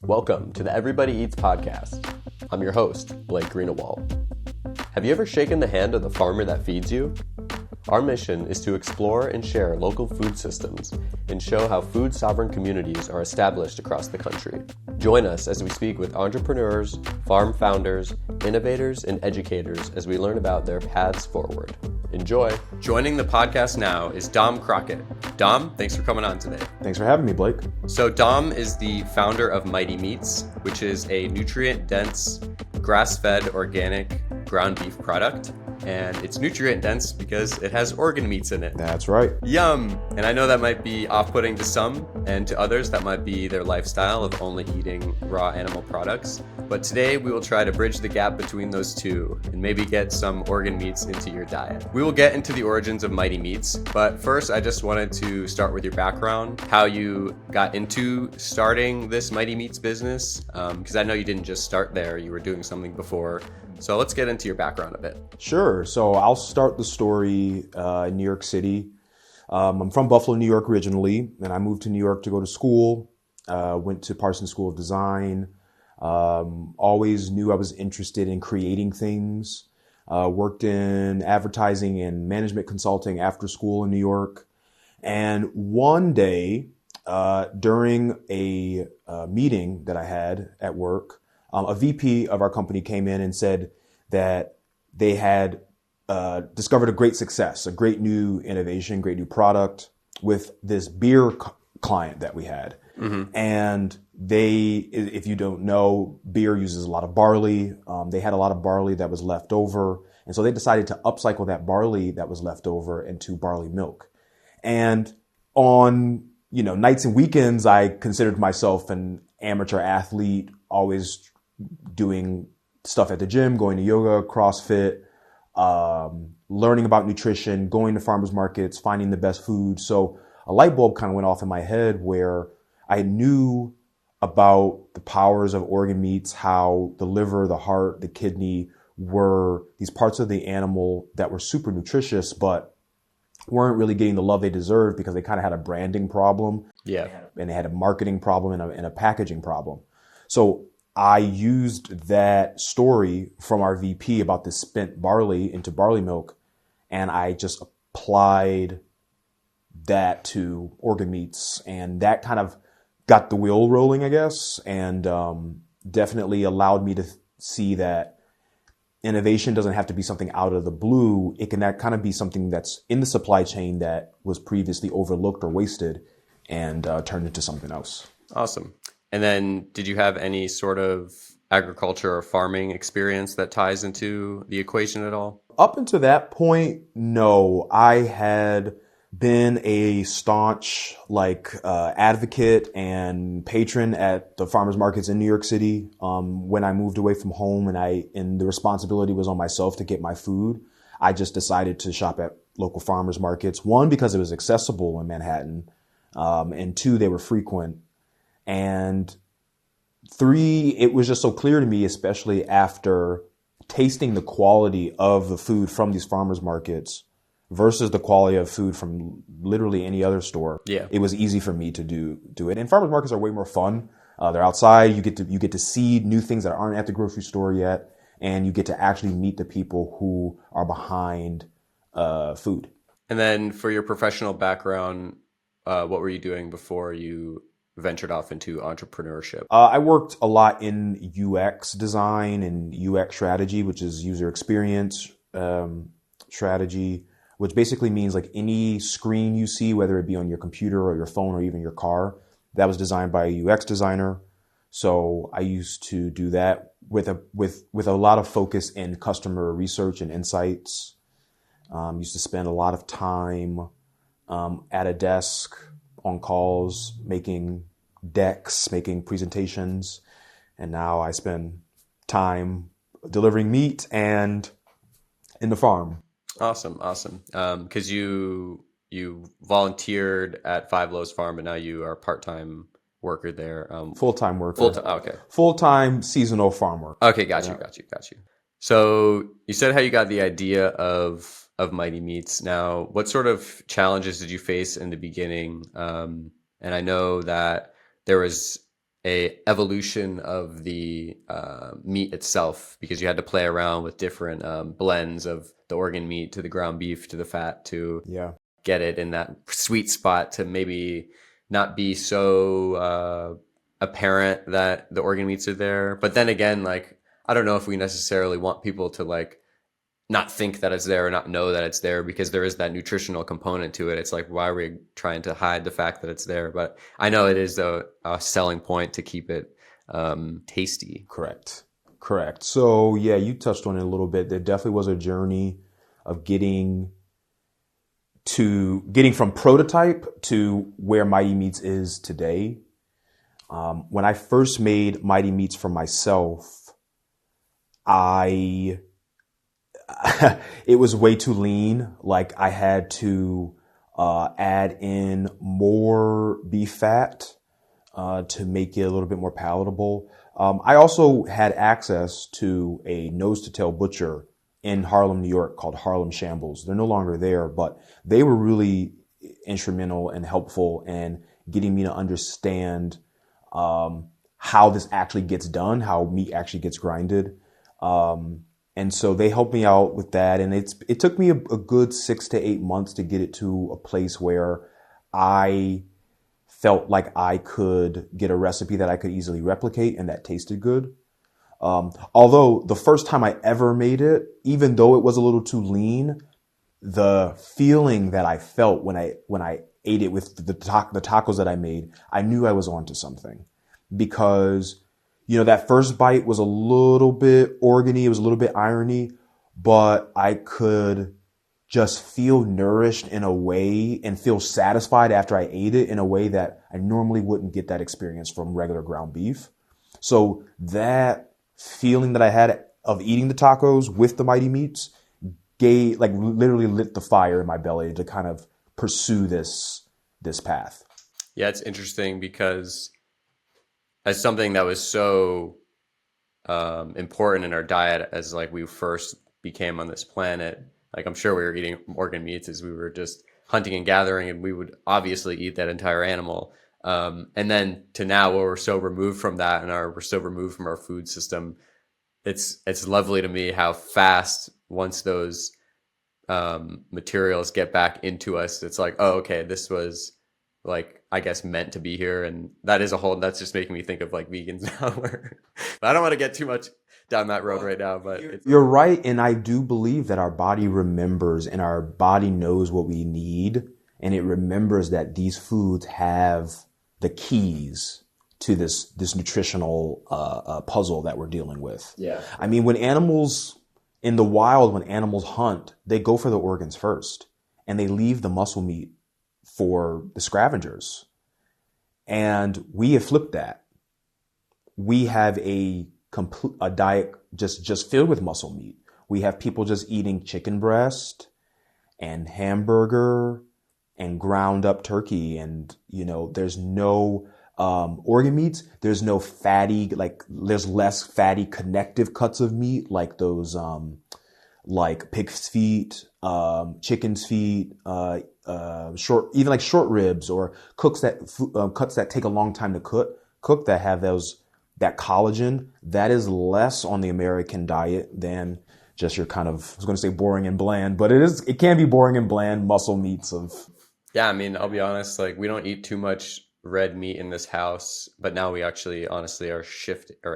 Welcome to the Everybody Eats podcast. I'm your host, Blake Greenawalt. Have you ever shaken the hand of the farmer that feeds you? Our mission is to explore and share local food systems and show how food sovereign communities are established across the country. Join us as we speak with entrepreneurs, farm founders, innovators, and educators as we learn about their paths forward. Enjoy. Joining the podcast now is Dom Crockett. Dom, thanks for coming on today. Thanks for having me, Blake. So Dom is the founder of Mighty Meats, which is a nutrient-dense, grass-fed, organic ground beef product. And it's nutrient-dense because it has organ meats in it. That's right. Yum! And I know that might be off-putting to some, and to others that might be their lifestyle of only eating raw animal products. But today we will try to bridge the gap between those two and maybe get some organ meats into your diet. We will get into the origins of Mighty Meats, but first I just wanted to start with your background, how you got into starting this Mighty Meats business, because I know you didn't just start there, you were doing something before. So let's get into your background a bit. Sure. So I'll start the story in New York City. I'm from Buffalo, New York originally, and I moved to New York to go to school. Went to Parsons School of Design. Always knew I was interested in creating things. Worked in advertising and management consulting after school in New York. And one day, during a meeting that I had at work, a VP of our company came in and said that they had discovered a great success, a great new innovation, great new product with this beer client that we had. Mm-hmm. And they, if you don't know, beer uses a lot of barley. They had a lot of barley that was left over. And so they decided to upcycle that barley that was left over into barley milk. And on, nights and weekends, I considered myself an amateur athlete, always doing stuff at the gym, going to yoga, CrossFit, learning about nutrition, going to farmers markets, finding the best food. So a light bulb kind of went off in my head where I knew about the powers of organ meats, how the liver, the heart, the kidney were these parts of the animal that were super nutritious, but weren't really getting the love they deserved because they kind of had a branding problem. Yeah. And they had a marketing problem and a packaging problem. So I used that story from our VP about the spent barley into barley milk, and I just applied that to organ meats, and that kind of got the wheel rolling, I guess, and definitely allowed me to see that innovation doesn't have to be something out of the blue. It can kind of be something that's in the supply chain that was previously overlooked or wasted and turned into something else. Awesome. And then did you have any sort of agriculture or farming experience that ties into the equation at all? Up until that point, no. I had been a staunch advocate and patron at the farmers markets in New York City. When I moved away from home and the responsibility was on myself to get my food, I just decided to shop at local farmers markets. One, because it was accessible in Manhattan, and two, they were frequent. And three, it was just so clear to me, especially after tasting the quality of the food from these farmers markets versus the quality of food from literally any other store. Yeah. It was easy for me to do it. And farmers markets are way more fun. They're outside. You get to see new things that aren't at the grocery store yet, and you get to actually meet the people who are behind food. And then for your professional background, what were you doing before you ventured off into entrepreneurship? I worked a lot in UX design and UX strategy, which is user experience strategy, which basically means like any screen you see, whether it be on your computer or your phone or even your car, that was designed by a UX designer. So I used to do that with a lot of focus in customer research and insights. Used to spend a lot of time at a desk on calls, making decks, making presentations. And now I spend time delivering meat and in the farm. Awesome. Because you volunteered at Five Loaves Farm, but now you are a part-time worker there. Full-time worker. Okay. Full-time seasonal farm work. Okay, got you. So you said how you got the idea of Mighty Meats. Now, what sort of challenges did you face in the beginning? And I know that there was a evolution of the meat itself, because you had to play around with different blends of the organ meat to the ground beef to the fat to get it in that sweet spot to maybe not be so apparent that the organ meats are there. But then again, like, I don't know if we necessarily want people to like not think that it's there or not know that it's there, because there is that nutritional component to it. It's like, why are we trying to hide the fact that it's there? But I know it is a selling point to keep it tasty. Correct. So yeah, you touched on it a little bit. There definitely was a journey of getting from prototype to where Mighty Meats is today. When I first made Mighty Meats for myself, it was way too lean. Like, I had to add in more beef fat to make it a little bit more palatable. I also had access to a nose-to-tail butcher in Harlem, New York, called Harlem Shambles. They're no longer there, but they were really instrumental and helpful in getting me to understand how this actually gets done, how meat actually gets grinded. And so they helped me out with that. And it took me a good 6 to 8 months to get it to a place where I felt like I could get a recipe that I could easily replicate and that tasted good. Although the first time I ever made it, even though it was a little too lean, the feeling that I felt when I ate it with the tacos that I made, I knew I was onto something, because that first bite was a little bit organy, it was a little bit irony, but I could just feel nourished in a way and feel satisfied after I ate it in a way that I normally wouldn't get that experience from regular ground beef. So that feeling that I had of eating the tacos with the Mighty Meats literally lit the fire in my belly to kind of pursue this path. Yeah, it's interesting because as something that was so important in our diet as like we first became on this planet, like I'm sure we were eating organ meats as we were just hunting and gathering, and we would obviously eat that entire animal. And then to now, where we're so removed from that and we're so removed from our food system, it's lovely to me how fast, once those materials get back into us, it's like, oh, okay, this was like, I guess, meant to be here. And that's just making me think of like vegans now. But I don't want to get too much down that road right now, but you're right. And I do believe that our body remembers and our body knows what we need. And it remembers that these foods have the keys to this nutritional puzzle that we're dealing with. Yeah. I mean, when animals hunt, they go for the organs first, and they leave the muscle meat for the scavengers. And we have flipped that. We have a diet just filled with muscle meat. We have people just eating chicken breast and hamburger and ground up turkey. And, there's no organ meats. There's no fatty, there's less fatty connective cuts of meat, like those, like pig's feet, chicken's feet, short ribs, or cuts that take a long time to cook that have that collagen. That is less on the American diet than just your kind of, I was going to say boring and bland, but it can be boring and bland muscle meats of. Yeah, I mean, I'll be honest, like we don't eat too much red meat in this house, but now we actually honestly are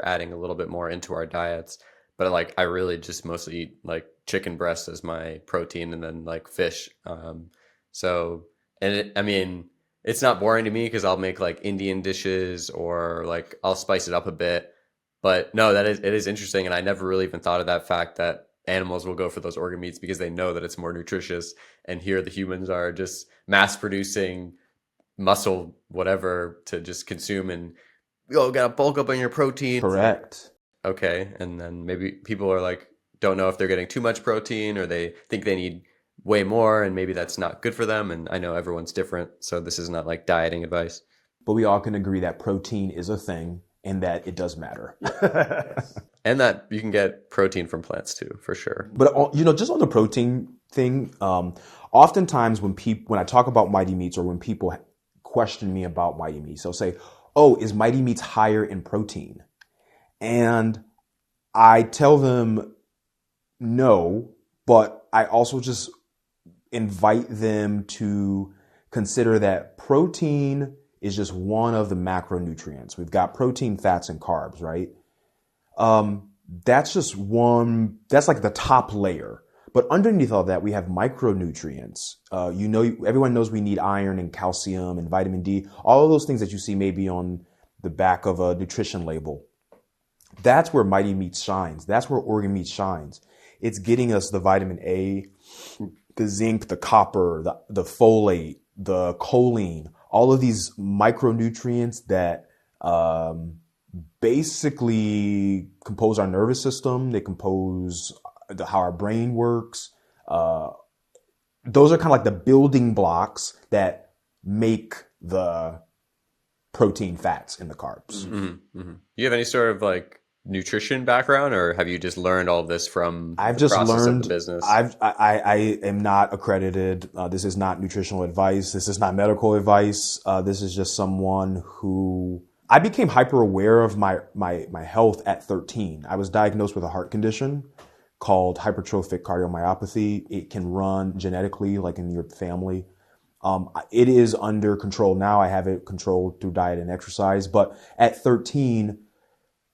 adding a little bit more into our diets. But like, I really just mostly eat like chicken breast as my protein, and then like fish. It's not boring to me because I'll make like Indian dishes, or like I'll spice it up a bit. But no, it is interesting. And I never really even thought of that fact that animals will go for those organ meats because they know that it's more nutritious. And here the humans are just mass producing muscle, whatever, to just consume, and gotta bulk up on your protein. Correct. Okay. And then maybe people are like, don't know if they're getting too much protein, or they think they need way more, and maybe that's not good for them. And I know everyone's different, so this is not like dieting advice. But we all can agree that protein is a thing and that it does matter. And that you can get protein from plants too, for sure. But just on the protein thing, oftentimes when I talk about Mighty Meats, or when people question me about Mighty Meats, they'll say, oh, is Mighty Meats higher in protein? And I tell them no, but I also just invite them to consider that protein is just one of the macronutrients. We've got protein, fats, and carbs, right? That's just one, that's like the top layer. But underneath all that, we have micronutrients. Everyone knows we need iron and calcium and vitamin D, all of those things that you see maybe on the back of a nutrition label. That's where Mighty Meats shines. That's where Organ Meats shines. It's getting us the vitamin A, the zinc, the copper, the folate, the choline, all of these micronutrients that basically compose our nervous system. They compose how our brain works. Those are kind of like the building blocks that make the protein, fats, and the carbs. Mm-hmm. Mm-hmm. Do you have any sort of like nutrition background, or have you just learned all of this from I've the just process learned of the business? I am not accredited. This is not nutritional advice. This is not medical advice. This is just someone who I became hyper aware of my health at 13. I was diagnosed with a heart condition called hypertrophic cardiomyopathy. It can run genetically, like in your family. It is under control now. I have it controlled through diet and exercise. But at 13,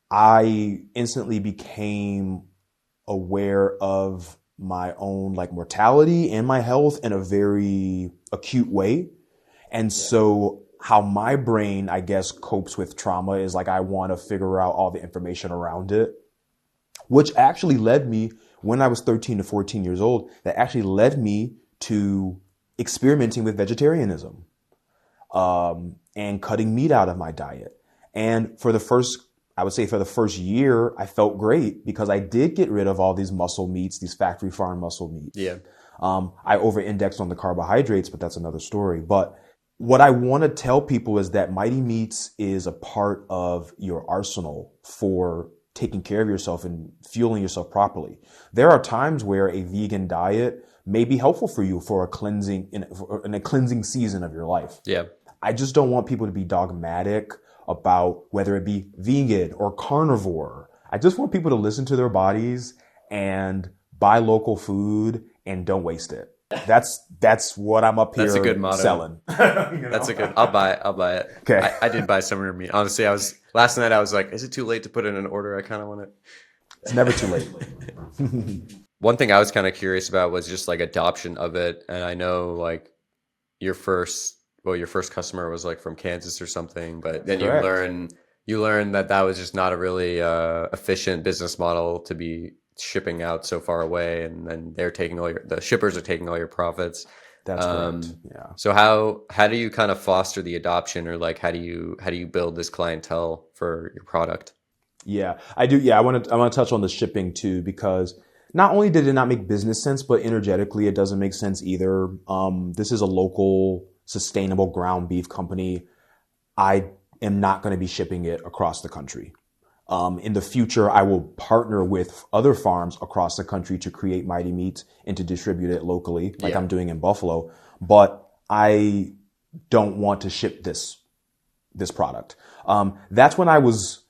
I instantly became aware of my own like mortality and my health in a very acute way. And so how my brain, I guess, copes with trauma is like, I want to figure out all the information around it, which actually led me when I was 13 to 14 years old, that actually led me to experimenting with vegetarianism, and cutting meat out of my diet. And for the first year, I felt great because I did get rid of all these muscle meats, these factory farm muscle meats. Yeah. I over-indexed on the carbohydrates, but that's another story. But what I want to tell people is that Mighty Meats is a part of your arsenal for taking care of yourself and fueling yourself properly. There are times where a vegan diet may be helpful for you for in a cleansing season of your life. Yeah. I just don't want people to be dogmatic about whether it be vegan or carnivore. I just want people to listen to their bodies and buy local food and don't waste it. That's what I'm up here That's a good motto. Selling. That's a good. I'll buy it. Okay. I did buy some of your meat. Honestly, last night I was like, is it too late to put in an order? I kind of want it. It's never too late. One thing I was kind of curious about was just like adoption of it. And I know like your first customer was like from Kansas or something, but then you learn that was just not a really efficient business model to be shipping out so far away, and then the shippers are taking all your profits. That's correct. Yeah. So how do you kind of foster the adoption, or like how do you build this clientele for your product? Yeah, I do. Yeah, I want to touch on the shipping too, because not only did it not make business sense, but energetically it doesn't make sense either. This is a local, sustainable ground beef company. I am not going to be shipping it across the country. In the future, I will partner with other farms across the country to create Mighty Meats and to distribute it locally, like I'm doing in Buffalo. But I don't want to ship this product. That's when I was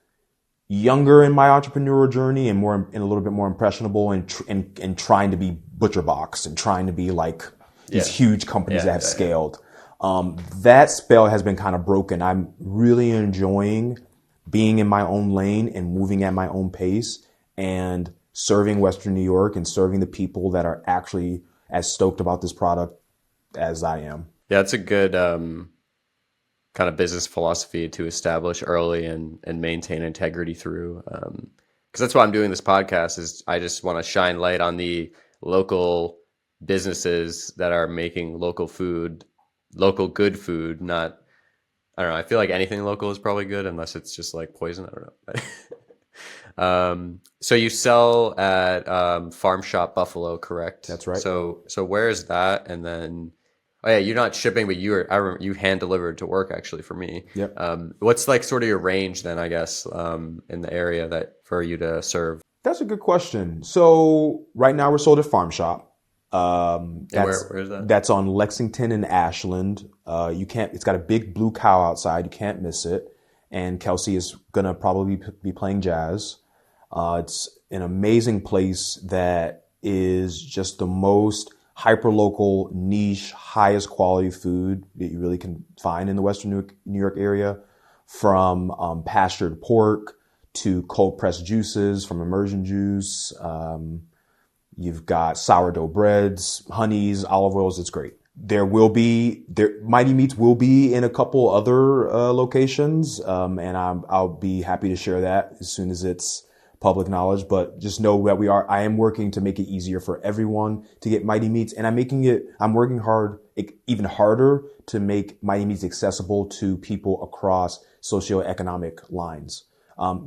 younger in my entrepreneurial journey and a little bit more impressionable and trying to be ButcherBox and trying to be like these huge companies that have scaled. That spell has been kind of broken. I'm really enjoying being in my own lane and moving at my own pace and serving Western New York and serving the people that are actually as stoked about this product as I am. Yeah, it's a good kind of business philosophy to establish early and maintain integrity through. Because that's why I'm doing this podcast, is I just want to shine light on the local businesses that are making local good food, not, I don't know. I feel like anything local is probably good unless it's just like poison. I don't know. So you sell at Farm Shop Buffalo, correct? That's right. So where is that? And then, oh yeah, you're not shipping, but you hand delivered to work actually for me. Yep. What's like sort of your range then, I guess, in the area that for you to serve? That's a good question. So right now we're sold at Farm Shop. Where is that? That's on Lexington and Ashland. It's got a big blue cow outside. You can't miss it. and Kelsey is going to probably be playing jazz. It's an amazing place that is just the most hyper-local, niche, highest quality food that you really can find in the Western New York area, from pastured pork to cold-pressed juices, from immersion juice. You've got sourdough breads, honeys, olive oils. It's great. Mighty Meats will be in a couple other locations, and I'll be happy to share that as soon as it's public knowledge. But just know that I am working to make it easier for everyone to get Mighty Meats, and I'm working hard, even harder, to make Mighty Meats accessible to people across socioeconomic lines.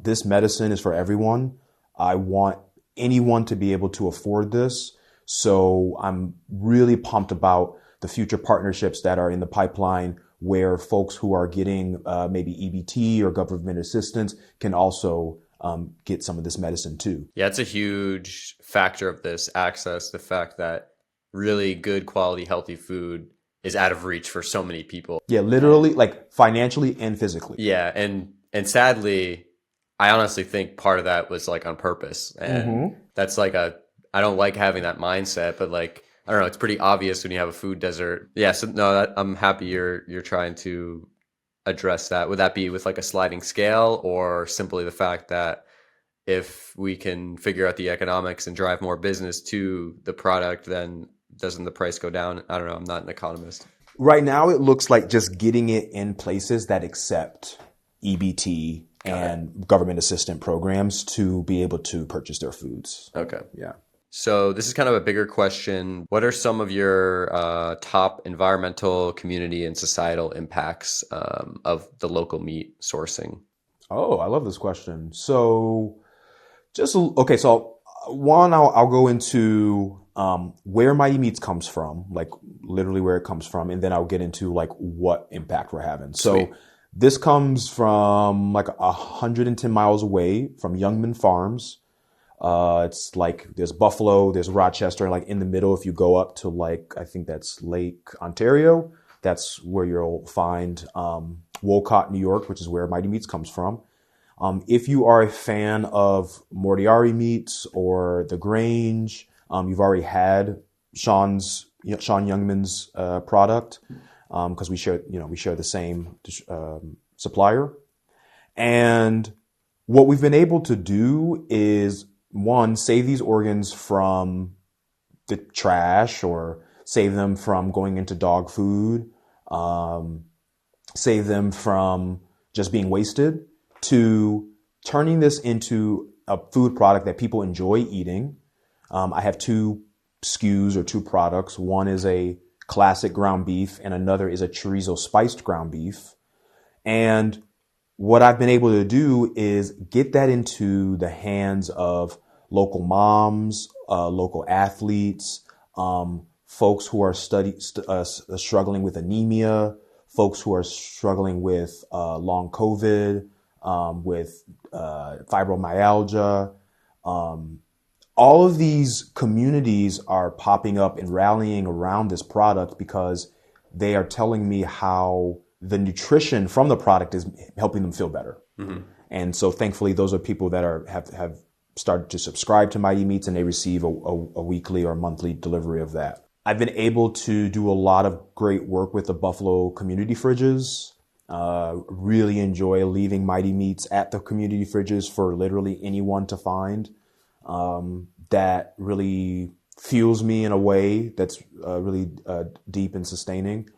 This medicine is for everyone. I want anyone to be able to afford this. So I'm really pumped about the future partnerships that are in the pipeline, where folks who are getting maybe EBT or government assistance can also get some of this medicine too. Yeah, it's a huge factor of this access, the fact that really good quality, healthy food is out of reach for so many people. Yeah, literally, like financially and physically. Yeah, and sadly, I honestly think part of that was like on purpose. And that's like I don't like having that mindset, but like, I don't know, it's pretty obvious when you have a food desert. Yeah, so no, I'm happy you're trying to address that. Would that be with like a sliding scale, or simply the fact that if we can figure out the economics and drive more business to the product, then doesn't the price go down? I don't know. I'm not an economist. Right now, it looks like just getting it in places that accept EBT and government assistance programs to be able to purchase their foods. Okay. Yeah. So this is kind of a bigger question. What are some of your top environmental, community, and societal impacts of the local meat sourcing? Oh, I love this question. So okay. So one, I'll go into where Mighty Meats comes from, like literally where it comes from. And then I'll get into like what impact we're having. Sweet. So this comes from like 110 miles away from Youngman Farms. It's like there's Buffalo, there's Rochester, and like in the middle, if you go up to like, I think that's Lake Ontario, that's where you'll find Wolcott, New York, which is where Mighty Meats comes from. If you are a fan of Mordiari Meats or The Grange, you've already had Sean Youngman's product, because we share the same supplier. And what we've been able to do is, one, save these organs from the trash, or save them from going into dog food, save them from just being wasted, to turning this into a food product that people enjoy eating. I have two SKUs or two products. One is a classic ground beef, and another is a chorizo spiced ground beef. And what I've been able to do is get that into the hands of local moms, local athletes, folks who are struggling with anemia, folks who are struggling with long COVID, with fibromyalgia. All of these communities are popping up and rallying around this product because they are telling me how the nutrition from the product is helping them feel better. Mm-hmm. And so thankfully, those are people that have started to subscribe to Mighty Meats, and they receive a weekly or monthly delivery of that. I've been able to do a lot of great work with the Buffalo community fridges. Really enjoy leaving Mighty Meats at the community fridges for literally anyone to find. That really fuels me in a way that's really deep and sustaining.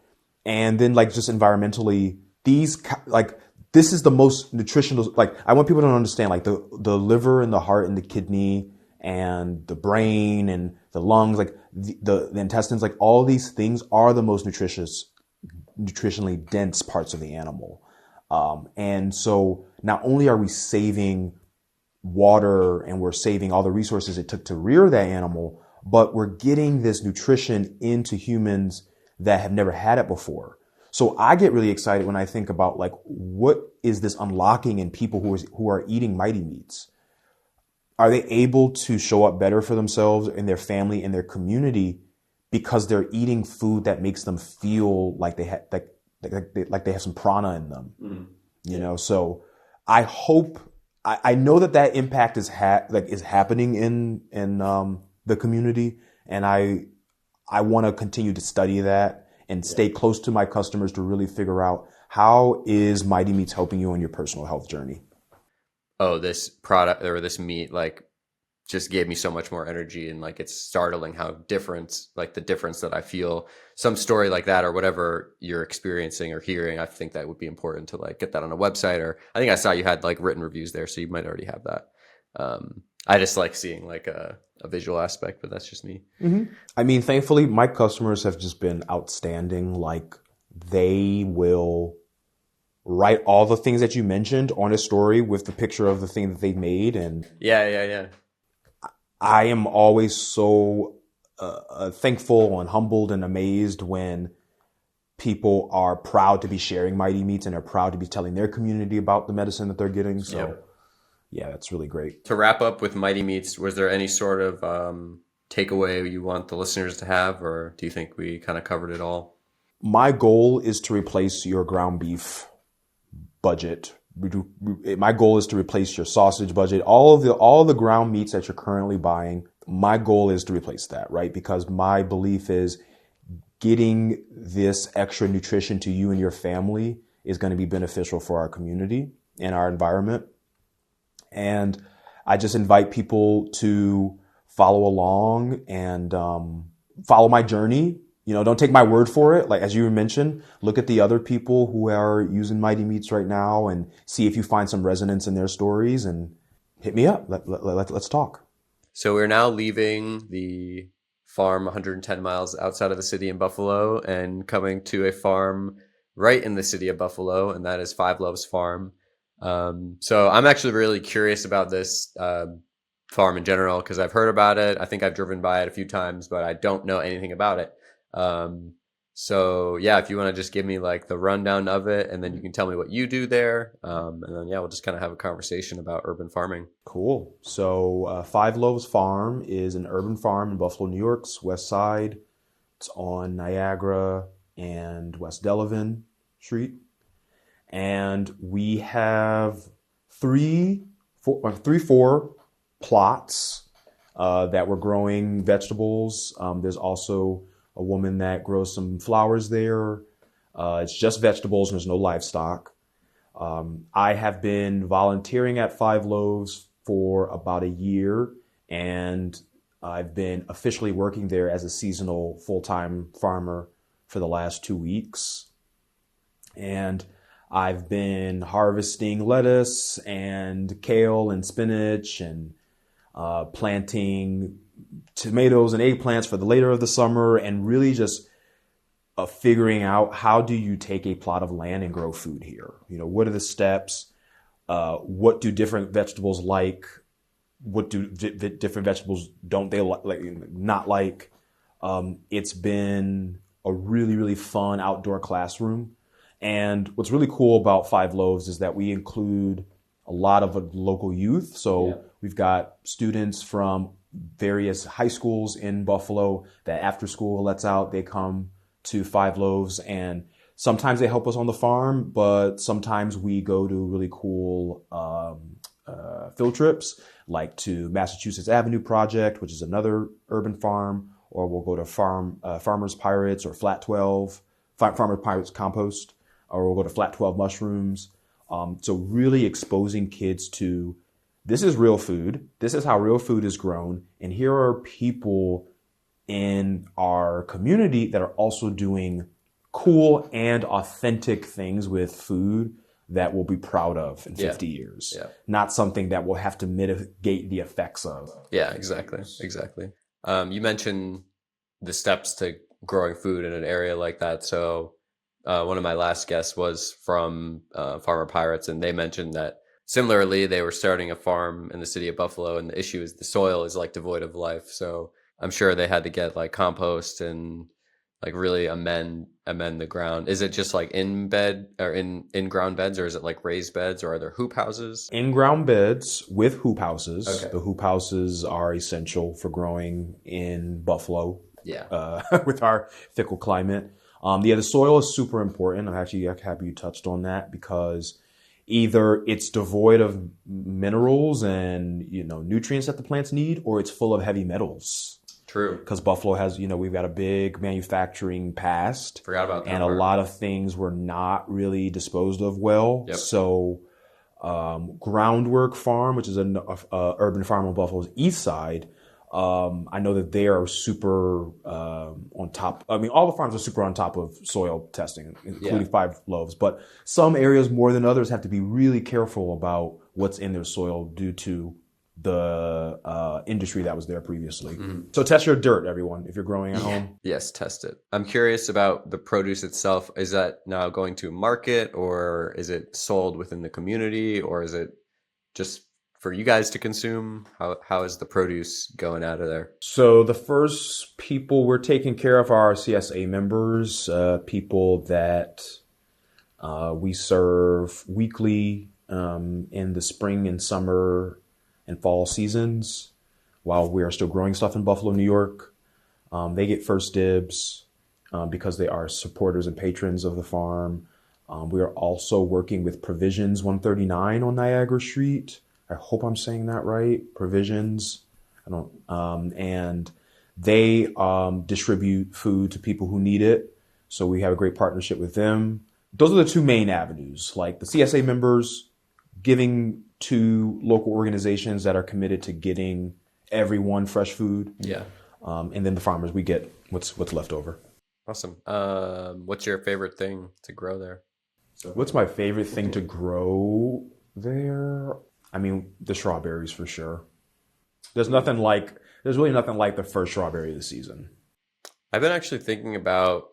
And then like just environmentally, this is the most nutritional, like I want people to understand, like the liver and the heart and the kidney and the brain and the lungs, like the intestines, like all these things are the most nutritionally dense parts of the animal. And so not only are we saving water and we're saving all the resources it took to rear that animal, but we're getting this nutrition into humans that have never had it before. So I get really excited when I think about like, what is this unlocking in people who are eating Mighty Meats? Are they able to show up better for themselves and their family and their community because they're eating food that makes them feel like they have some prana in them? Mm-hmm. you know, so I hope, I know that impact is happening in the community, and I want to continue to study that and stay close to my customers to really figure out how is Mighty Meats helping you on your personal health journey. Oh, this product or this meat like just gave me so much more energy, and like it's startling how the difference that I feel. Some story like that or whatever you're experiencing or hearing, I think that would be important to like get that on a website, or I think I saw you had like written reviews there, so you might already have that. I just like seeing like a visual aspect, but that's just me. Mm-hmm. I mean, thankfully, my customers have just been outstanding. Like, they will write all the things that you mentioned on a story with the picture of the thing that they made. And yeah. I am always so thankful and humbled and amazed when people are proud to be sharing Mighty Meats and are proud to be telling their community about the medicine that they're getting. So, yeah, that's really great. To wrap up with Mighty Meats, was there any sort of takeaway you want the listeners to have, or do you think we kind of covered it all? My goal is to replace your ground beef budget. My goal is to replace your sausage budget. All the ground meats that you're currently buying, my goal is to replace that, right? Because my belief is getting this extra nutrition to you and your family is going to be beneficial for our community and our environment. And I just invite people to follow along and follow my journey. You know, don't take my word for it. Like, as you mentioned, look at the other people who are using Mighty Meats right now and see if you find some resonance in their stories, and hit me up. Let's talk. So we're now leaving the farm 110 miles outside of the city in Buffalo and coming to a farm right in the city of Buffalo, and that is Five Loaves Farm. So I'm actually really curious about this farm in general because I've heard about it. I think I've driven by it a few times, but I don't know anything about it. So yeah, if you want to just give me like the rundown of it, and then you can tell me what you do there. And then yeah, we'll just kind of have a conversation about urban farming. Cool. So Five Loaves Farm is an urban farm in Buffalo, New York's West Side. It's on Niagara and West Delavan Street. And we have four plots that we're growing vegetables. There's also a woman that grows some flowers there. It's just vegetables and there's no livestock. I have been volunteering at Five Loaves for about a year, and I've been officially working there as a seasonal full-time farmer for the last 2 weeks. And I've been harvesting lettuce and kale and spinach and planting tomatoes and eggplants for the later of the summer, and really just figuring out how do you take a plot of land and grow food here? You know, what are the steps? What do different vegetables like? What do different vegetables don't they not like? It's been a really, really fun outdoor classroom. And what's really cool about Five Loaves is that we include a lot of local youth. So we've got students from various high schools in Buffalo that after school lets out, they come to Five Loaves, and sometimes they help us on the farm, but sometimes we go to really cool field trips, like to Massachusetts Avenue Project, which is another urban farm, or we'll go to Farmers Pirates or Flat 12, Farmers Pirates Compost, or we'll go to Flat 12 Mushrooms. So really exposing kids to, this is real food. This is how real food is grown. And here are people in our community that are also doing cool and authentic things with food that we'll be proud of in 50 years. Yeah. Not something that we'll have to mitigate the effects of. Yeah, exactly. You mentioned the steps to growing food in an area like that. So one of my last guests was from Farmer Pirates, and they mentioned that similarly, they were starting a farm in the city of Buffalo, and the issue is the soil is like devoid of life. So I'm sure they had to get like compost and like really amend the ground. Is it just like in bed or in ground beds, or is it like raised beds, or are there hoop houses? In ground beds with hoop houses. Okay. The hoop houses are essential for growing in Buffalo. Yeah. With our fickle climate. The soil is super important. I'm actually happy you touched on that, because either it's devoid of minerals and, nutrients that the plants need, or it's full of heavy metals. True. Because Buffalo has, we've got a big manufacturing past. Forgot about that. And a lot of things were not really disposed of well. Yep. So Groundwork Farm, which is an urban farm on Buffalo's east side, I know that they are super on top. I mean, all the farms are super on top of soil testing, including Five Loaves. But some areas more than others have to be really careful about what's in their soil due to the industry that was there previously. Mm-hmm. So test your dirt, everyone, if you're growing at home. Yes, test it. I'm curious about the produce itself. Is that now going to market, or is it sold within the community, or is it just for you guys to consume? How is the produce going out of there? So the first people we're taking care of are our CSA members, people that we serve weekly in the spring and summer and fall seasons while we are still growing stuff in Buffalo, New York. They get first dibs because they are supporters and patrons of the farm. We are also working with Provisions 139 on Niagara Street. I hope I'm saying that right. Provisions. And they distribute food to people who need it. So we have a great partnership with them. Those are the two main avenues, like the CSA members giving to local organizations that are committed to getting everyone fresh food. Yeah. And then the farmers, we get what's left over. Awesome. What's your favorite thing to grow there? What's my favorite thing to grow there? I mean, the strawberries for sure. There's really nothing like the first strawberry of the season. I've been actually thinking about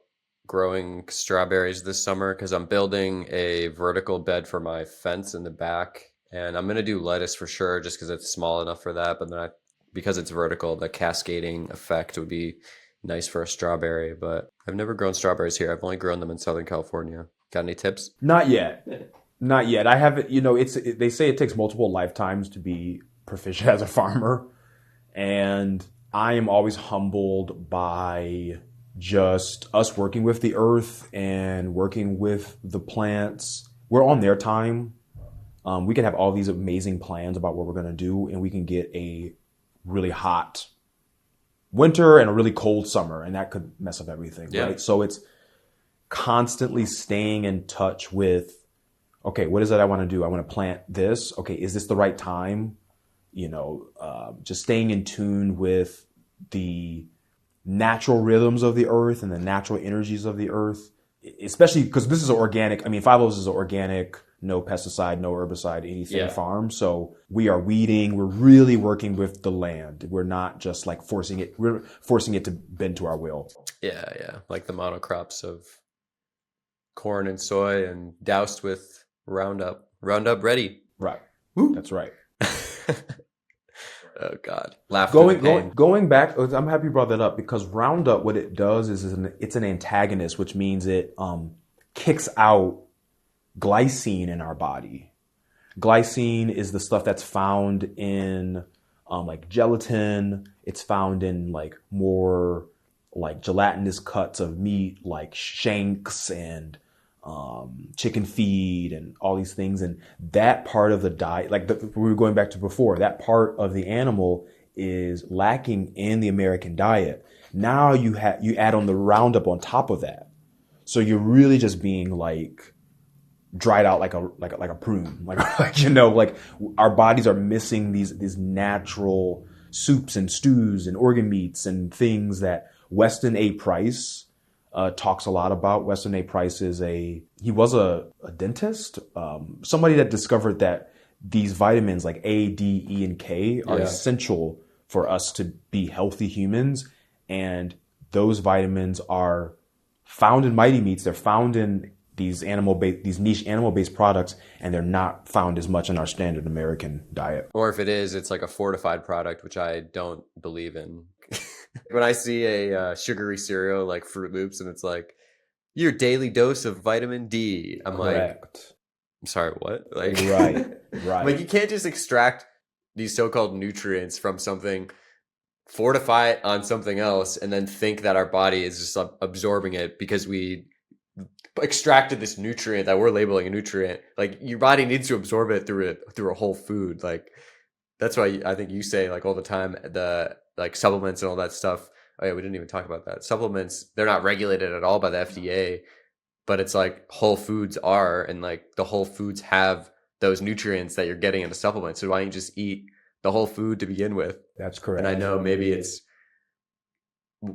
growing strawberries this summer because I'm building a vertical bed for my fence in the back. And I'm going to do lettuce for sure just because it's small enough for that. But then because it's vertical, the cascading effect would be nice for a strawberry. But I've never grown strawberries here. I've only grown them in Southern California. Got any tips? Not yet. I haven't, they say it takes multiple lifetimes to be proficient as a farmer. And I am always humbled by just us working with the earth and working with the plants. We're on their time. We can have all these amazing plans about what we're going to do, and we can get a really hot winter and a really cold summer, and that could mess up everything, right? So it's constantly staying in touch with, okay, what is it I want to do? I want to plant this. Okay, is this the right time? Just staying in tune with the natural rhythms of the earth and the natural energies of the earth, especially because this is organic. I mean, Five Loaves is an organic, no pesticide, no herbicide, anything farm. So we are weeding. We're really working with the land. We're not just like forcing it. We're forcing it to bend to our will. Yeah. Like the monocrops of corn and soy and doused with Roundup. Roundup ready. Right. Woo. That's right. Oh God. Going back, I'm happy you brought that up because Roundup, what it does is it's an antagonist, which means it kicks out glycine in our body. Glycine is the stuff that's found in like gelatin. It's found in like more like gelatinous cuts of meat, like shanks and chicken feed and all these things. And that part of the diet, we were going back to before, that part of the animal is lacking in the American diet. Now you add on the Roundup on top of that. So you're really just being like dried out like a prune, like our bodies are missing these natural soups and stews and organ meats and things that Weston A. Price talks a lot about. Weston A. Price he was a dentist, somebody that discovered that these vitamins like A, D, E, and K are essential for us to be healthy humans. And those vitamins are found in Mighty Meats. They're found in these niche animal-based products, and they're not found as much in our standard American diet. Or if it is, it's like a fortified product, which I don't believe in. When I see a sugary cereal like Fruit Loops and it's like, your daily dose of vitamin D, I'm Correct. like, I'm sorry, what? Like, right. Like you can't just extract these so-called nutrients from something, fortify it on something else, and then think that our body is just absorbing it because we extracted this nutrient that we're labeling a nutrient. Like your body needs to absorb it through a whole food. Like that's why I think you say like all the time the like supplements and all that stuff. Oh yeah, we didn't even talk about that. Supplements, they're not regulated at all by the FDA, but it's like whole foods are, and like the whole foods have those nutrients that you're getting in the supplement. So why don't you just eat the whole food to begin with? That's correct. And I know maybe it's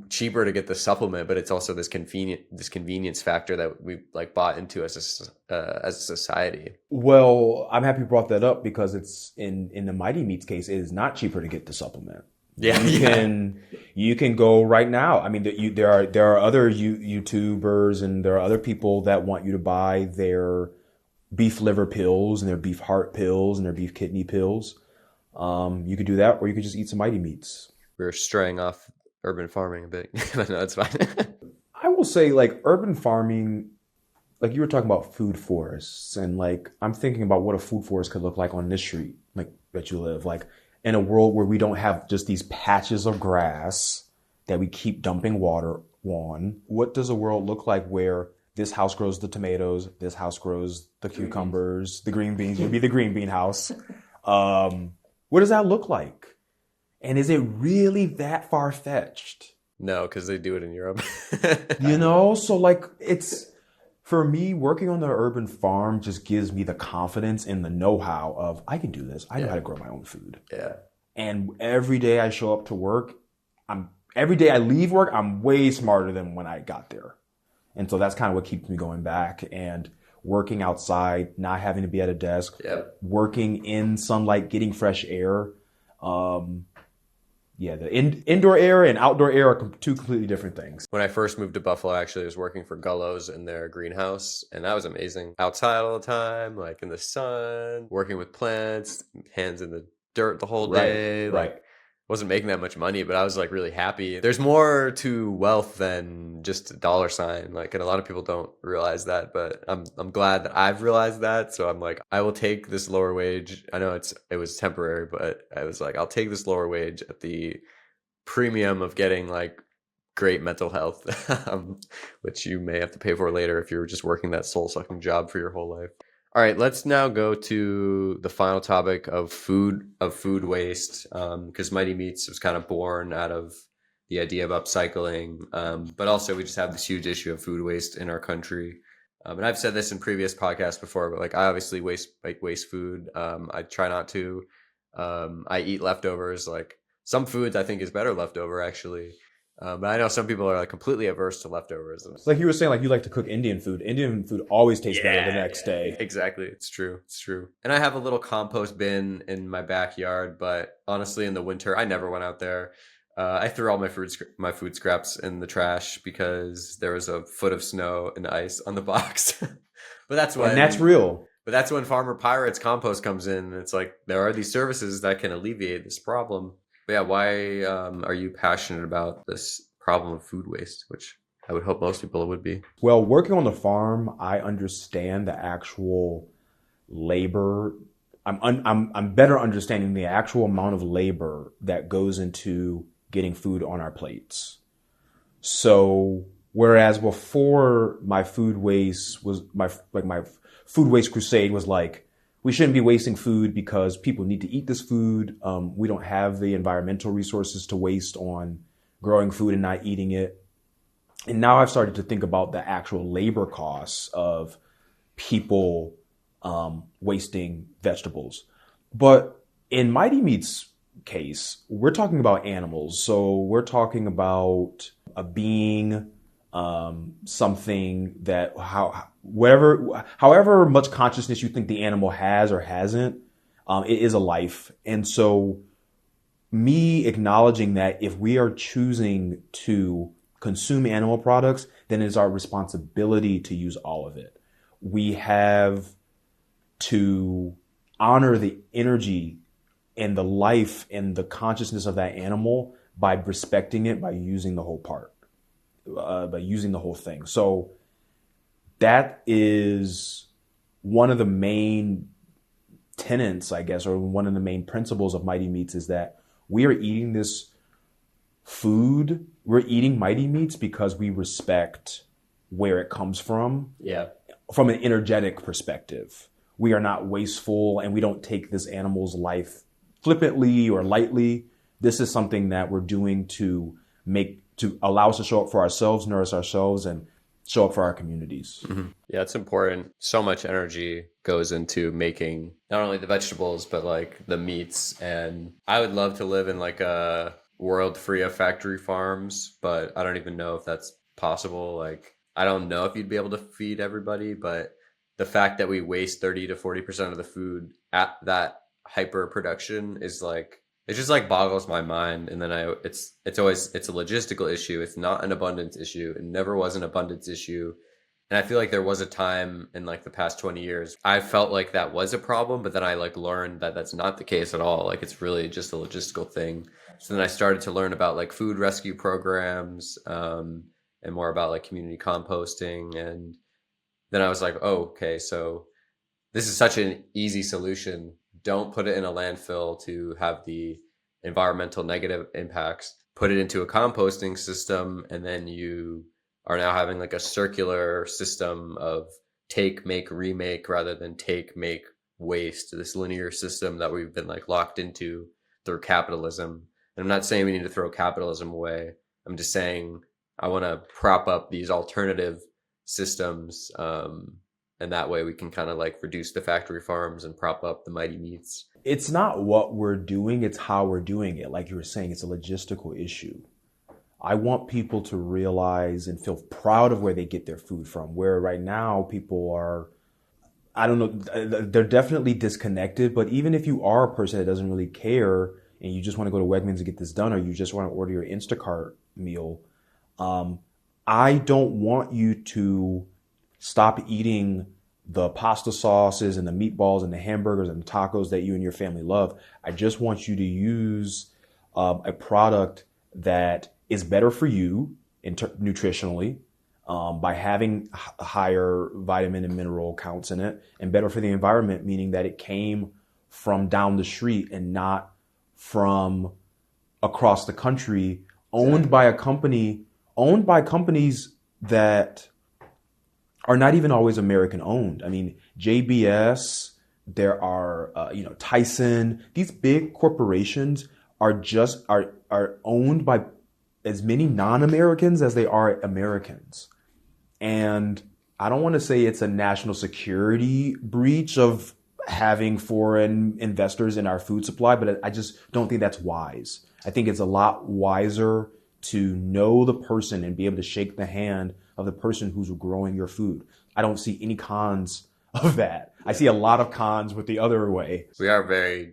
cheaper to get the supplement, but it's also this convenience factor that we've like bought into as a society. Well, I'm happy you brought that up because it's in the Mighty Meats case, it is not cheaper to get the supplement. Yeah, you can go right now. I mean, there are other YouTubers and there are other people that want you to buy their beef liver pills and their beef heart pills and their beef kidney pills. You could do that, or you could just eat some Mighty Meats. We're straying off urban farming a bit. No, that's fine. I will say, like, urban farming, like you were talking about food forests, and like I'm thinking about what a food forest could look like on this street, like that you live, like in a world where we don't have just these patches of grass that we keep dumping water on. What does a world look like where this house grows the tomatoes, this house grows the cucumbers, the green beans would be the green bean house. What does that look like? And is it really that far-fetched? No, because they do it in Europe. So like it's, for me, working on the urban farm just gives me the confidence and the know-how of I can do this. I know how to grow my own food. Yeah. And every day I show up to work, every day I leave work, I'm way smarter than when I got there. And so that's kind of what keeps me going back and working outside, not having to be at a desk, working in sunlight, getting fresh air. The indoor air and outdoor air are two completely different things. When I first moved to Buffalo, actually, I was working for Gullo's in their greenhouse, and that was amazing. Outside all the time, like in the sun, working with plants, hands in the dirt the whole day. Like, wasn't making that much money, but I was like really happy. There's more to wealth than just a dollar sign. Like, and a lot of people don't realize that, but I'm glad that I've realized that. So I'm like, I will take this lower wage. I know it was temporary, but I was like, I'll take this lower wage at the premium of getting like great mental health, which you may have to pay for later if you're just working that soul sucking job for your whole life. All right, let's now go to the final topic of food waste, because Mighty Meats was kind of born out of the idea of upcycling, but also we just have this huge issue of food waste in our country. And I've said this in previous podcasts before, but like I obviously waste food. I try not to. I eat leftovers. Like some foods I think is better leftover actually. But I know some people are like completely averse to leftovers. It's like you were saying, like you like to cook Indian food. Indian food always tastes better the next day. Exactly. It's true. And I have a little compost bin in my backyard, but honestly, in the winter, I never went out there. I threw all my food scraps in the trash because there was a foot of snow and ice on the box. But that's when, and that's real. But that's when Farmer Pirate's compost comes in. And it's like there are these services that can alleviate this problem. But yeah, why are you passionate about this problem of food waste, which I would hope most people would be? Well, working on the farm, I understand the actual labor. I'm better understanding the actual amount of labor that goes into getting food on our plates. So whereas before my food waste crusade was like, we shouldn't be wasting food because people need to eat this food. We don't have the environmental resources to waste on growing food and not eating it. And now I've started to think about the actual labor costs of people wasting vegetables. But in Mighty Meat's case, we're talking about animals. So we're talking about a being, something that however much consciousness you think the animal has or hasn't, it is a life. And so me acknowledging that if we are choosing to consume animal products, then it's our responsibility to use all of it. We have to honor the energy and the life and the consciousness of that animal by respecting it, by using the whole part. By using the whole thing. So that is one of the main tenets, I guess, or one of the main principles of Mighty Meats is that we are eating this food. We're eating Mighty Meats because we respect where it comes from. Yeah. From an energetic perspective, we are not wasteful and we don't take this animal's life flippantly or lightly. This is something that we're doing to allow us to show up for ourselves, nourish ourselves, and show up for our communities. Mm-hmm. Yeah, it's important. So much energy goes into making not only the vegetables, but like the meats. And I would love to live in like a world free of factory farms, but I don't even know if that's possible. Like, I don't know if you'd be able to feed everybody, but the fact that we waste 30 to 40% of the food at that hyper production is like, it just like boggles my mind. And then it's a logistical issue. It's not an abundance issue. It never was an abundance issue. And I feel like there was a time in like the past 20 years, I felt like that was a problem, but then I like learned that that's not the case at all. Like, it's really just a logistical thing. So then I started to learn about like food rescue programs, and more about like community composting. And then I was like, oh, okay, so this is such an easy solution. Don't put it in a landfill to have the environmental negative impacts. Put it into a composting system, and then you are now having like a circular system of take, make, remake, rather than take, make, waste. This linear system that we've been like locked into through capitalism. And I'm not saying we need to throw capitalism away. I'm just saying I want to prop up these alternative systems, and that way we can kind of like reduce the factory farms and prop up the mighty meats. It's not what we're doing, it's how we're doing it. Like you were saying, it's a logistical issue. I want people to realize and feel proud of where they get their food from, where right now people are, I don't know, they're definitely disconnected. But even if you are a person that doesn't really care and you just want to go to Wegmans and get this done, or you just want to order your Instacart meal, I don't want you to stop eating the pasta sauces and the meatballs and the hamburgers and the tacos that you and your family love. I just want you to use a product that is better for you nutritionally, by having higher vitamin and mineral counts in it, and better for the environment, meaning that it came from down the street and not from across the country, owned by companies that are not even always American owned. I mean, JBS, there are, Tyson, these big corporations are owned by as many non-Americans as they are Americans. And I don't want to say it's a national security breach of having foreign investors in our food supply, but I just don't think that's wise. I think it's a lot wiser to know the person and be able to shake the hand of the person who's growing your food. I don't see any cons of that. I see a lot of cons with the other way. We are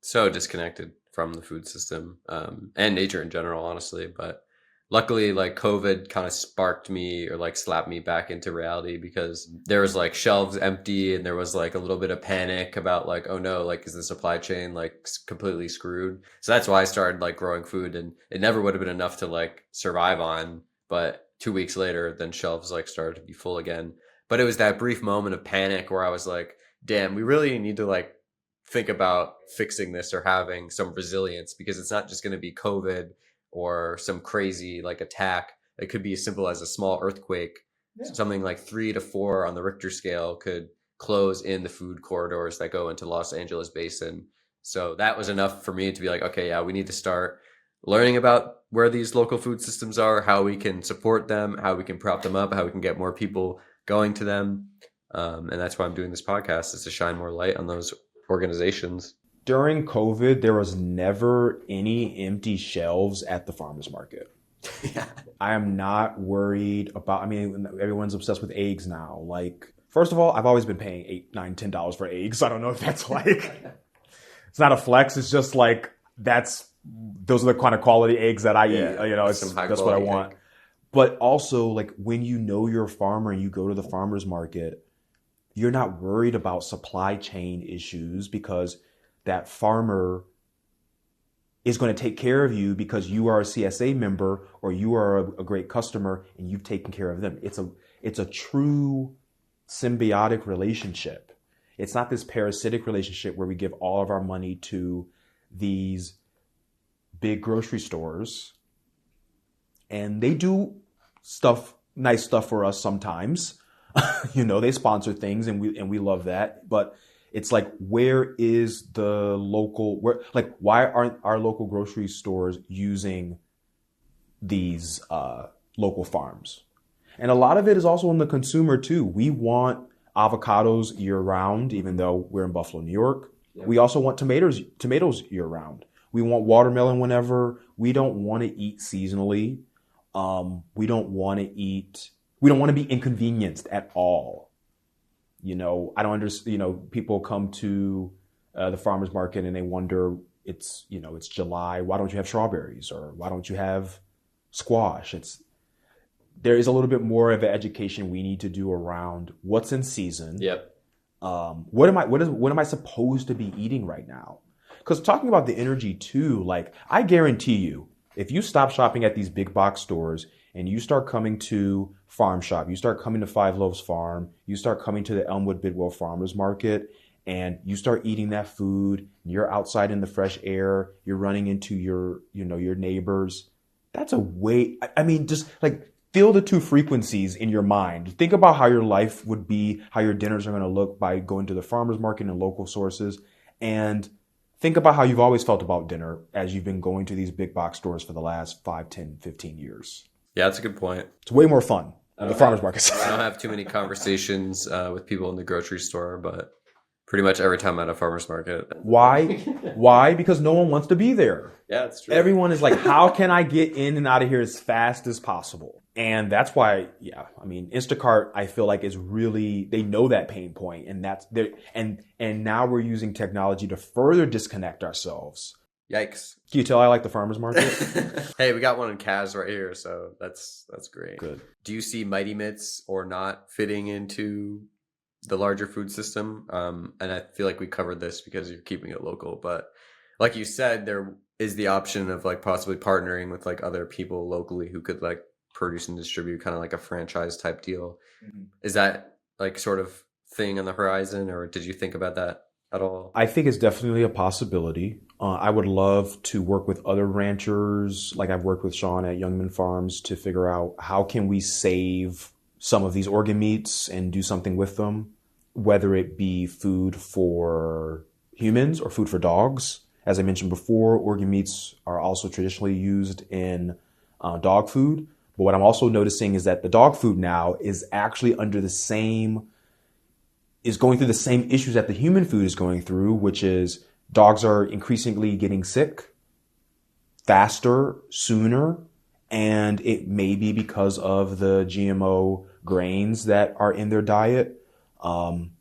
so disconnected from the food system, and nature in general, honestly. But luckily, like, COVID kind of sparked me, or like slapped me back into reality, because there was like shelves empty and there was like a little bit of panic about like, oh no, like, is the supply chain like completely screwed? So that's why I started like growing food, and it never would have been enough to like survive on. But 2 weeks later, then shelves like started to be full again. But it was that brief moment of panic where I was like, damn, we really need to like think about fixing this or having some resilience, because it's not just going to be COVID or some crazy like attack. It could be as simple as a small earthquake. Yeah. Something like 3 to 4 on the Richter scale could close in the food corridors that go into Los Angeles basin. So that was enough for me to be like, okay, yeah, we need to start learning about where these local food systems are, how we can support them, how we can prop them up, how we can get more people going to them. And that's why I'm doing this podcast, is to shine more light on those organizations. During COVID, there was never any empty shelves at the farmers market. Yeah. I am not worried about, everyone's obsessed with eggs now. Like, first of all, I've always been paying $8, $9, $10 for eggs. I don't know if that's like, it's not a flex. It's just like, those are the kind of quality eggs that I eat. That's what I want. Egg. But also, like, when you know you're a farmer and you go to the farmer's market, you're not worried about supply chain issues, because that farmer is going to take care of you because you are a CSA member or you are a great customer and you've taken care of them. It's a true symbiotic relationship. It's not this parasitic relationship where we give all of our money to these big grocery stores, and they do stuff nice stuff for us sometimes. They sponsor things and we love that. But it's like, where is the local, why aren't our local grocery stores using these local farms? And a lot of it is also on the consumer too. We want avocados year round, even though we're in Buffalo, New York. Yep. We also want tomatoes year round. We want watermelon whenever. We don't want to eat seasonally. We don't want to be inconvenienced at all. I don't understand, people come to the farmer's market and they wonder, it's July. Why don't you have strawberries? Or why don't you have squash? There is a little bit more of an education we need to do around what's in season. Yep. What am I supposed to be eating right now? Because talking about the energy too, like, I guarantee you, if you stop shopping at these big box stores and you start coming to Farm Shop, you start coming to Five Loaves Farm, you start coming to the Elmwood Bidwell Farmers Market, and you start eating that food, you're outside in the fresh air, you're running into your neighbors. That's a way, just like, feel the two frequencies in your mind. Think about how your life would be, how your dinners are going to look by going to the farmer's market and local sources. And think about how you've always felt about dinner as you've been going to these big box stores for the last 5, 10, 15 years. Yeah, that's a good point. It's way more fun at the farmer's market. I don't have too many conversations with people in the grocery store, but pretty much every time I'm at a farmer's market. Why? Why? Because no one wants to be there. Yeah, that's true. Everyone is like, how can I get in and out of here as fast as possible? And that's why, Instacart, I feel like, is really, they know that pain point, and that's there. And now we're using technology to further disconnect ourselves. Yikes. Can you tell I like the farmer's market? Hey, we got one in Kaz right here, so that's great. Good. Do you see Mighty Mitts or not fitting into the larger food system? And I feel like we covered this because you're keeping it local, but like you said, there is the option of like possibly partnering with like other people locally who could like produce and distribute, kind of like a franchise type deal. Mm-hmm. Is that like sort of thing on the horizon, or did you think about that at all? I think it's definitely a possibility. I would love to work with other ranchers, like I've worked with Sean at Youngman Farms, to figure out how can we save some of these organ meats and do something with them, whether it be food for humans or food for dogs. As I mentioned before, organ meats are also traditionally used in dog food. But what I'm also noticing is that the dog food now is actually going through the same issues that the human food is going through, which is dogs are increasingly getting sick faster, sooner, and it may be because of the GMO grains that are in their diet.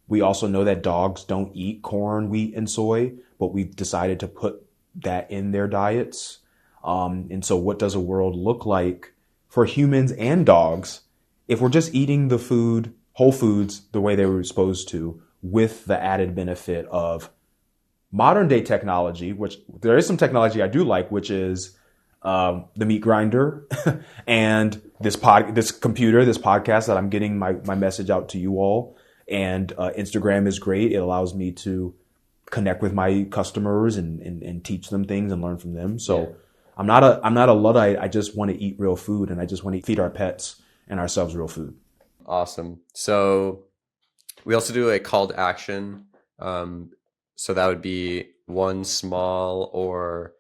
We also know that dogs don't eat corn, wheat, and soy, but we've decided to put that in their diets. And so what does a world look like for humans and dogs if we're just eating the food, whole foods, the way they were supposed to, with the added benefit of modern day technology, which there is some technology I do like, which is the meat grinder and this computer, this podcast that I'm getting my message out to you all. And Instagram is great. It allows me to connect with my customers and teach them things and learn from them. So yeah. I'm not a Luddite. I just want to eat real food, and I just want to feed our pets and ourselves real food. Awesome. So we also do a call to action. So that would be one small or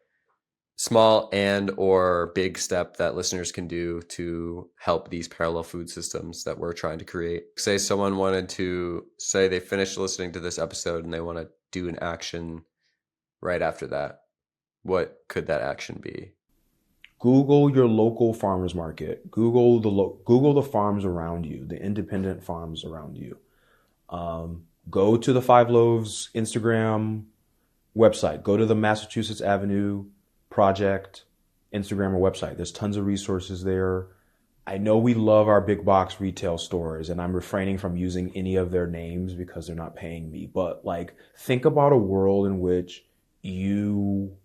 big step that listeners can do to help these parallel food systems that we're trying to create. Say someone wanted to say they finished listening to this episode and they want to do an action right after that. What could that action be? Google your local farmers market. Google the farms around you, the independent farms around you. Go to the Five Loaves Instagram website. Go to the Massachusetts Avenue Project Instagram or website. There's tons of resources there. I know we love our big box retail stores, and I'm refraining from using any of their names because they're not paying me. But like, think about a world in which you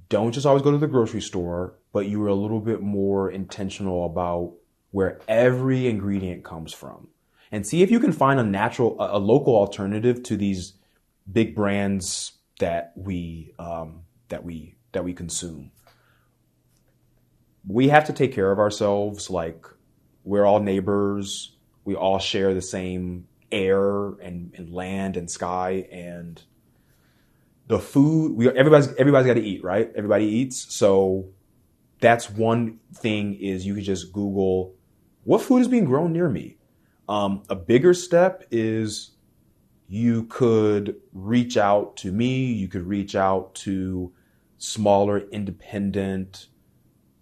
don't just always go to the grocery store, but you were a little bit more intentional about where every ingredient comes from. And see if you can find a local alternative to these big brands that we consume. We have to take care of ourselves. Like, we're all neighbors. We all share the same air and land and sky, and the food. Everybody's got to eat, right? Everybody eats. So that's one thing, is you could just Google what food is being grown near me. A bigger step is you could reach out to me. You could reach out to smaller independent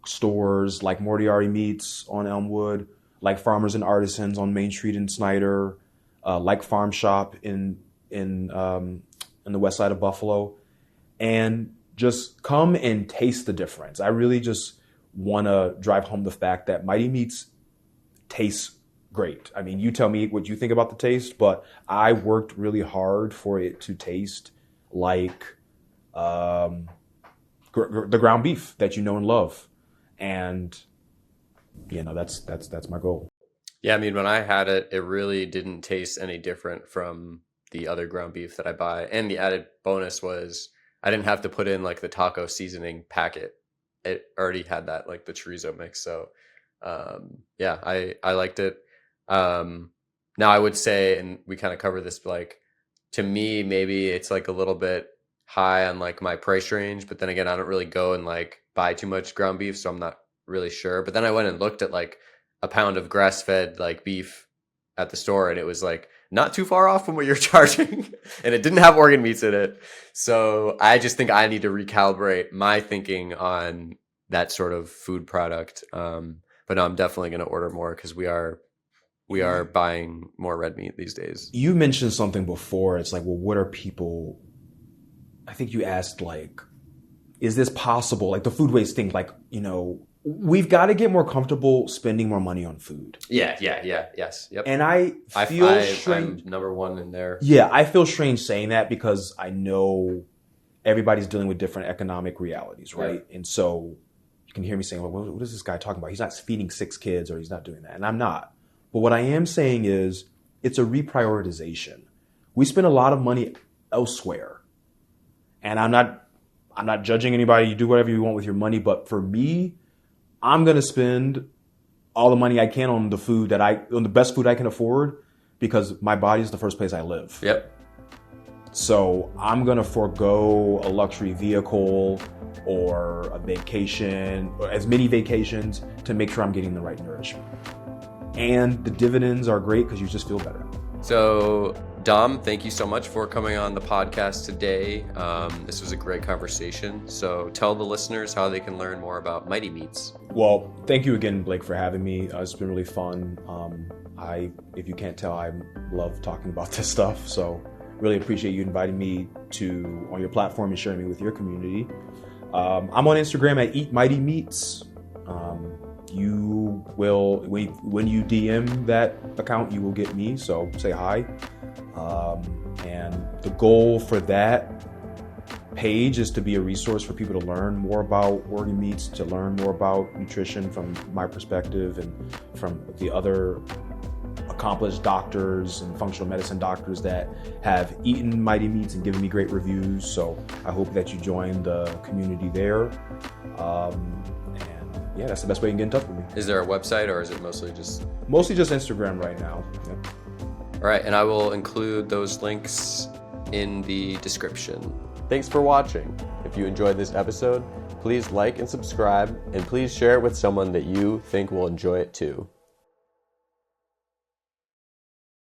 stores like Moriarty Meats on Elmwood, like Farmers and Artisans on Main Street in Snyder, like Farm Shop in the west side of Buffalo, and just come and taste the difference. I really just want to drive home the fact that Mighty Meats tastes great. I mean, you tell me what you think about the taste, but I worked really hard for it to taste like the ground beef that you know and love. And that's my goal. Yeah, I mean, when I had it, it really didn't taste any different from the other ground beef that I buy. And the added bonus was I didn't have to put in like the taco seasoning packet. It already had that, like the chorizo mix. So yeah, I liked it. Now I would say, and we kind of cover this, like to me, maybe it's like a little bit high on like my price range, but then again, I don't really go and like buy too much ground beef, so I'm not really sure. But then I went and looked at like a pound of grass-fed like beef at the store, and it was like not too far off from what you're charging, and it didn't have organ meats in it. So I just think I need to recalibrate my thinking on that sort of food product. But no, I'm definitely going to order more because we are buying more red meat these days. You mentioned something before. It's like, well, what are people? I think you asked, like, is this possible? Like the food waste thing, like, we've got to get more comfortable spending more money on food. Yes, yep. And I feel strange. I'm number one in there. Yeah, I feel strange saying that because I know everybody's dealing with different economic realities, right? Yeah. And so you can hear me saying, well, what is this guy talking about? He's not feeding 6 kids, or he's not doing that. And I'm not. But what I am saying is it's a reprioritization. We spend a lot of money elsewhere. And I'm not judging anybody. You do whatever you want with your money. But for me, I'm going to spend all the money I can on the best food I can afford, because my body is the first place I live. Yep. So I'm going to forego a luxury vehicle or a vacation, or as many vacations, to make sure I'm getting the right nourishment. And the dividends are great because you just feel better. So Dom, thank you so much for coming on the podcast today. This was a great conversation. So tell the listeners how they can learn more about Mighty Meats. Well, thank you again, Blake, for having me. It's been really fun. If you can't tell, I love talking about this stuff. So really appreciate you inviting me on your platform and sharing me with your community. I'm on Instagram at Eat Mighty Meats. You will, when you DM that account, you will get me. So say hi. And the goal for that page is to be a resource for people to learn more about organ meats, to learn more about nutrition from my perspective and from the other accomplished doctors and functional medicine doctors that have eaten Mighty Meats and given me great reviews. So I hope that you join the community there. Yeah, that's the best way you can get in touch with me. Is there a website, or is it mostly just Instagram right now? Yep. All right, and I will include those links in the description. Thanks for watching. If you enjoyed this episode, please like and subscribe, and please share it with someone that you think will enjoy it too.